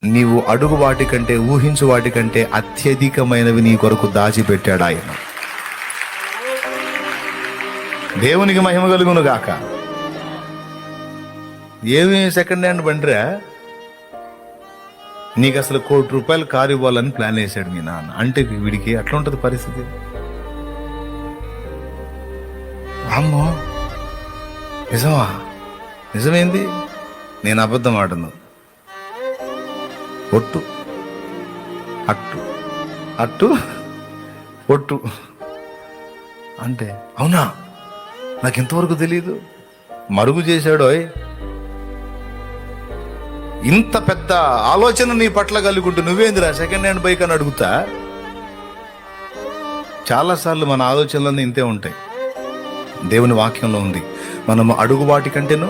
నీవు అడుగు వాటి కంటే, ఊహించు వాటి కంటే అత్యధికమైనవి నీ కొరకు దాచిపెట్టాడు ఆయన. దేవునికి మహిమ కలుగును గాక. ఏమి సెకండ్ హ్యాండ్ బండిరా, నీకు అసలు ₹1,00,00,000 కారు ఇవ్వాలని ప్లాన్ వేసాడు మీ నాన్న. అంటే వీడికి అట్లా ఉంటుంది పరిస్థితి. అమ్మో, నిజమా? నిజమేంది? నేను అబద్ధం ఆడను. ఒట్టు అట్టు అట్టు ఒట్టు అంటే అవునా? నాకు ఇంతవరకు తెలియదు. మరుగు చేశాడోయ్. ఇంత పెద్ద ఆలోచన నీ పట్ల కలుగుంటూ నువ్వేందిరా సెకండ్ హ్యాండ్ బైక్ అని అడుగుతా? చాలాసార్లు మన ఆలోచనలన్నీ ఇంతే ఉంటాయి. దేవుని వాక్యంలో ఉంది, మనము అడుగు వాటి కంటేను